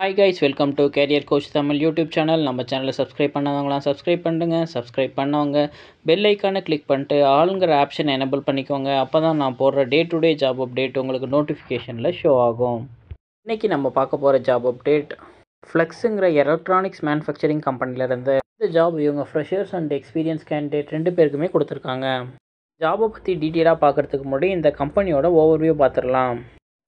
Hi guys, welcome to Career Coach Tamil YouTube channel. நம்ம சேனலை subscribe பண்ணாதவங்களாம் subscribe பண்ணுங்க. Subscribe பண்ணவங்க பெல் ஐக்கானை கிளிக் பண்ணிட்டு ஆளுங்கிற ஆப்ஷன் எனேபிள் பண்ணிக்கோங்க. அப்போ தான் நான் போடுற day to day job update உங்களுக்கு நோட்டிஃபிகேஷனில் ஷோ ஆகும். இன்றைக்கி நம்ம பார்க்க போகிற ஜாப் அப்டேட் ஃப்ளெக்ஸுங்கிற எலக்ட்ரானிக்ஸ் மேனுஃபேக்சரிங் கம்பெனிலேருந்து இந்த ஜாப் இவங்க ஃப்ரெஷர்ஸ் அண்ட் எக்ஸ்பீரியன்ஸ் கேண்டிடேட் 2 பேருக்குமே கொடுத்துருக்காங்க. ஜாபை பற்றி டீட்டெயிலாக பார்க்குறதுக்கு முன்னாடி இந்த கம்பெனியோட ஓவர்வியூ பார்த்துடலாம்.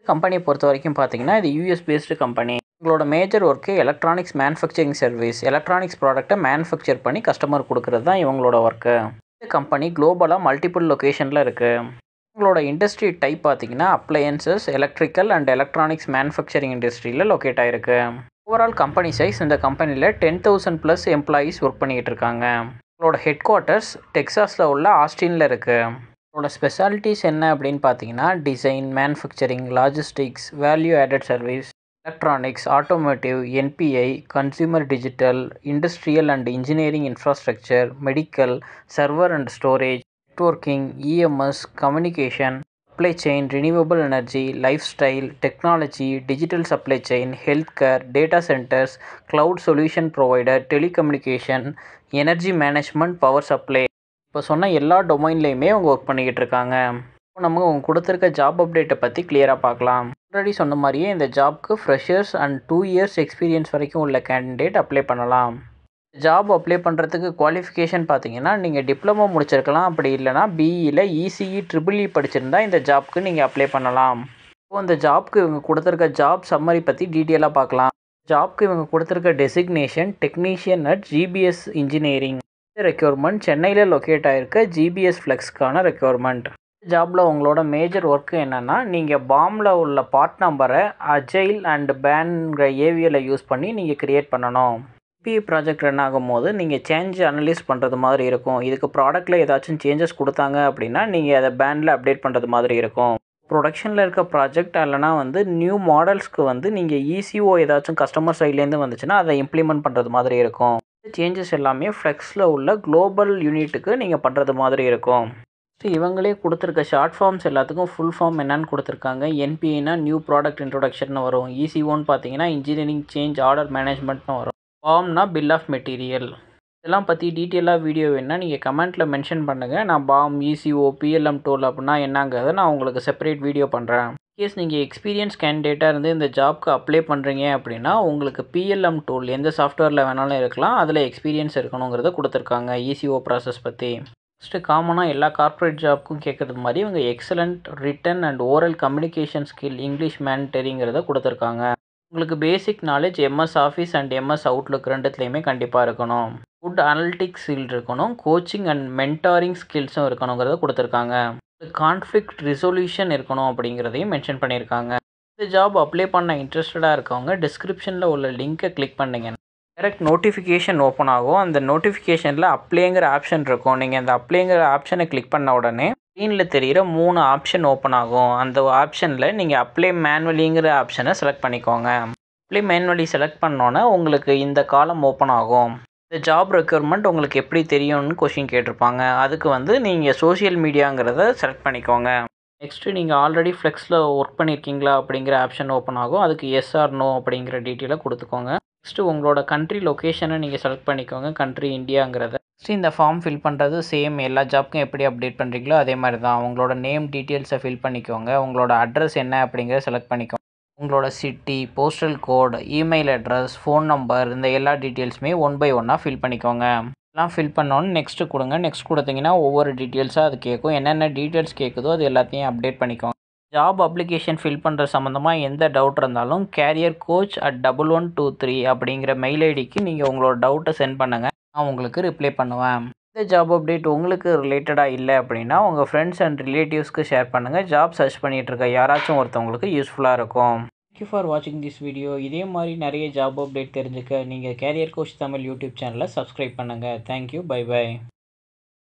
கம்பெனியை பொறுத்த வரைக்கும் பார்த்தீங்கன்னா இது யூஎஸ் பேஸ்டு கம்பெனி. உங்களோட major work electronics manufacturing service, electronics ப்ராடக்ட்டை மேனுஃபேக்சர் பண்ணி கஸ்டமர் கொடுக்குறது தான் இவங்களோட ஒர்க்கு. இந்த கம்பெனி குளோபலாக மல்டிபிள் லொக்கேஷனில் இருக்குது. உங்களோட இண்டஸ்ட்ரி டைப் பார்த்தீங்கன்னா appliances, electrical and electronics manufacturing இண்டஸ்ட்ரியில் லொக்கேட் ஆகிருக்கு. ஓவரால் கம்பெனி சைஸ் இந்த கம்பெனியில் 10,000+ எம்ப்ளாயீஸ் ஒர்க் பண்ணிக்கிட்டு இருக்காங்க. உங்களோட ஹெட் குவார்ட்டர்ஸ் டெக்ஸாஸில் உள்ள ஆஸ்டினில் இருக்குது. உங்களோட ஸ்பெஷாலிட்டிஸ் என்ன அப்படின்னு பார்த்தீங்கன்னா design, manufacturing, logistics, value added service, electronics, automotive, NBI, consumer digital, industrial and engineering infrastructure, medical, server and storage, networking, EMS, communication, supply chain, renewable energy, life style, technology, digital supply chain, health care, data centres, cloud solution provider, telecommunication, energy management, power supply, இப்போ சொன்ன எல்லா டொமைன்லேயுமே அவங்க work பண்ணிக்கிட்டு இருக்காங்க. இப்போ நம்ம அவங்க கொடுத்துருக்க ஜாப் அப்டேட்டை பற்றி கிளியராக பார்க்கலாம். ஆல்ரெடி சொன்ன மாதிரியே இந்த ஜாப்க்கு ஃப்ரெஷர்ஸ் அண்ட் 2 இயர்ஸ் எக்ஸ்பீரியன்ஸ் வரைக்கும் உள்ள கேண்டிடேட் அப்ளை பண்ணலாம். ஜாப் அப்ளை பண்ணுறதுக்கு குவாலிஃபிகேஷன் பார்த்தீங்கன்னா நீங்கள் டிப்ளமோ முடிச்சிருக்கலாம். அப்படி இல்லைனா பிஇயில் இசிஇ ட்ரிபிள்இ படிச்சிருந்தா இந்த ஜாப்க்கு நீங்கள் அப்ளை பண்ணலாம். இப்போ இந்த ஜாப்க்கு இவங்க கொடுத்துருக்க ஜாப் சம்மரி பற்றி டீட்டெயிலாக பார்க்கலாம். ஜாப்க்கு இவங்க கொடுத்துருக்க designation technician at GPS engineering. Requirement சென்னையில் லொக்கேட் ஆகிருக்க ஜிபிஎஸ் ஃப்ளெக்ஸ்க்கான ரெக்யர்மெண்ட். ஜாபில் உங்களோட மேஜர் ஒர்க்கு என்னென்னா நீங்கள் பாமில் உள்ள பார்ட் நம்பரை அஜைல் அண்ட் பேன்கிற ஏவியில் யூஸ் பண்ணி நீங்கள் க்ரியேட் பண்ணணும். என்பிஐ ப்ராஜெக்ட் ரன் ஆகும்போது நீங்கள் சேஞ்ச் அனலைஸ் பண்ணுறது மாதிரி இருக்கும். இதுக்கு ப்ராடக்ட்டில் ஏதாச்சும் சேஞ்சஸ் கொடுத்தாங்க அப்படின்னா நீங்கள் அதை பேனில் அப்டேட் பண்ணுறது மாதிரி இருக்கும். ப்ரொடக்ஷனில் இருக்க ப்ராஜெக்ட் இல்லைனா நியூ மாடல்ஸ்க்கு நீங்கள் இசிஓ ஏதாச்சும் கஸ்டமர் சைட்லேருந்து வந்துச்சுன்னா அதை இம்ப்ளிமெண்ட் பண்ணுறது மாதிரி இருக்கும். சேஞ்சஸ் எல்லாமே ஃப்ளெக்ஸில் உள்ள குளோபல் யூனிட்டுக்கு நீங்கள் பண்ணுறது மாதிரி இருக்கும். இவங்களே கொடுத்துருக்க ஷார்ட் ஃபார்ம்ஸ் எல்லாத்துக்கும் ஃபுல் ஃபார்ம் என்னன்னு கொடுத்துருக்காங்க. என்பிஐனா நியூ ப்ராடக்ட் இன்ட்ரொடக்ஷன் வரும். இசிஓன்னு பார்த்தீங்கன்னா இன்ஜினியரிங் சேஞ்ச் ஆர்டர் மேனேஜ்மெண்ட்னு வரும். பாம்னா பில் ஆஃப் மெட்டீரியல். இதெல்லாம் பற்றி டீட்டெயிலாக வீடியோ வேணுன்னா நீங்கள் கமெண்ட்டில் மென்ஷன் பண்ணுங்கள். நான் பாம், இசிஓ, பிஎல்எம் டூல் அப்படின்னா என்னங்கிறத நான் உங்களுக்கு செப்பரேட் வீடியோ பண்ணுறேன். கேஸ் நீங்கள் எக்ஸ்பீரியன்ஸ் கேண்டிடேட்டாக இருந்து இந்த ஜாப்க்கு அப்ளை பண்ணுறீங்க அப்படின்னா உங்களுக்கு பிஎல்எம் டூல் எந்த சாஃப்ட்வேரில் வேணாலும் இருக்கலாம், அதில் எக்ஸ்பீரியன்ஸ் இருக்கணுங்கிறத கொடுத்துருக்காங்க. இசிஓ ப்ராசஸ் பற்றி ஃபஸ்ட்டு காமனாக எல்லா கார்ப்பரேட் ஜாப்க்கும் கேட்குறது மாதிரி இவங்க excellent written and oral communication skill English மேண்டரிங்கிறத கொடுத்துருக்காங்க. உங்களுக்கு basic knowledge MS office and MS outlook ரெண்டுத்துலேயுமே கண்டிப்பாக இருக்கணும். குட் அனலிட்டிக்ஸ் ஸ்கில் இருக்கணும். கோச்சிங் அண்ட் மென்டாரிங் ஸ்கில்ஸும் இருக்கணுங்கிறத கொடுத்துருக்காங்க. கான்ஃப்ளிக்ட் ரிசொல்யூஷன் இருக்கணும் அப்படிங்கிறதையும் மென்ஷன் பண்ணியிருக்காங்க. இந்த ஜாப் அப்ளை பண்ண இன்ட்ரெஸ்டடாக இருக்கவங்க டிஸ்கிரிப்ஷனில் உள்ள லிங்க்கை கிளிக் பண்ணிங்க. டைரக்ட் நோட்டிஃபிகேஷன் ஓப்பன் ஆகும். அந்த நோட்டிஃபிகேஷனில் அப்ளைங்கிற ஆப்ஷன் இருக்கும். நீங்கள் அந்த அப்ளைங்கிற ஆப்ஷனை கிளிக் பண்ண உடனே ஸ்க்ரீனில் தெரிகிற 3 ஆப்ஷன் ஓப்பன் ஆகும். அந்த ஆப்ஷனில் நீங்கள் அப்ளை மேனுவலிங்கிற ஆப்ஷனை செலக்ட் பண்ணிக்கோங்க. அப்ளை மேனுவலி செலக்ட் பண்ணோன்னே உங்களுக்கு இந்த காலம் ஓப்பன் ஆகும். இந்த ஜாப் ரெக்யர்மெண்ட் உங்களுக்கு எப்படி தெரியும்னு கொஷின் கேட்டிருப்பாங்க. அதுக்கு நீங்கள் சோஷியல் மீடியாங்கிறத செலக்ட் பண்ணிக்கோங்க. நெக்ஸ்ட்டு நீங்கள் ஆல்ரெடி ஃப்ளெக்ஸில் ஒர்க் பண்ணியிருக்கீங்களா அப்படிங்கிற ஆப்ஷன் ஓப்பன் ஆகும். அதுக்கு எஸ் ஆர் நோ அப்படிங்கிற டீட்டெயிலை கொடுத்துக்கோங்க. நெக்ஸ்ட்டு உங்களோட கண்ட்ரி லொக்கேஷனை நீங்கள் செலக்ட் பண்ணிக்கோங்க. கண்ட்ரி இந்தியாங்கிறத. நெக்ஸ்ட்டு இந்த ஃபார்ம் ஃபில் பண்ணுறது சேம் எல்லா ஜாப்க்கும் எப்படி அப்டேட் பண்ணுறீங்களோ அதே மாதிரி தான். உங்களோட நேம் டீட்டெயில்ஸை ஃபில் பண்ணிக்கோங்க. உங்களோட அட்ரஸ் என்ன அப்படிங்கிறத செலக்ட் பண்ணிக்கோங்க. உங்களோட city, postal code, email address, phone number, இந்த எல்லா டீட்டெயில்ஸுமே 1 by 1 ஃபில் பண்ணிக்கோங்க. எல்லாம் ஃபில் பண்ணோன்னு நெக்ஸ்ட்டு கொடுங்க. நெக்ஸ்ட் கொடுத்தீங்கன்னா ஒவ்வொரு டீட்டெயில்ஸாக அது கேட்கும். என்னென்ன டீட்டெயில்ஸ் கேட்குதோ அது எல்லாத்தையும் அப்டேட் பண்ணிக்கோங்க. ஜாப் அப்ளிகேஷன் ஃபில் பண்ணுற சம்மந்தமாக எந்த டவுட் இருந்தாலும் careercoach@1123 அப்படிங்கிற மெயில் ஐடிக்கு நீங்கள் உங்களோட டவுட்டை சென்ட் பண்ணுங்கள். நான் உங்களுக்கு ரிப்ளை பண்ணுவேன். இந்த ஜாப் அப்டேட் உங்களுக்கு ரிலேட்டடாக இல்லை அப்படின்னா உங்கள் ஃப்ரெண்ட்ஸ் அண்ட் ரிலேட்டிவ்ஸ்க்கு ஷேர் பண்ணுங்கள். ஜாப் சர்ச் பண்ணிகிட்டு இருக்க யாராச்சும் ஒருத்தவங்களுக்கு யூஸ்ஃபுல்லாக இருக்கும். தேங்க்யூ ஃபார் வாட்சிங் திஸ் வீடியோ. இதே மாதிரி நிறைய ஜாப் அப்டேட் தெரிஞ்சுக்க நீங்கள் கேரியர் கோச் தமிழ் யூடியூப் சேனலை சப்ஸ்கிரைப் பண்ணுங்கள். தேங்க்யூ. Bye by.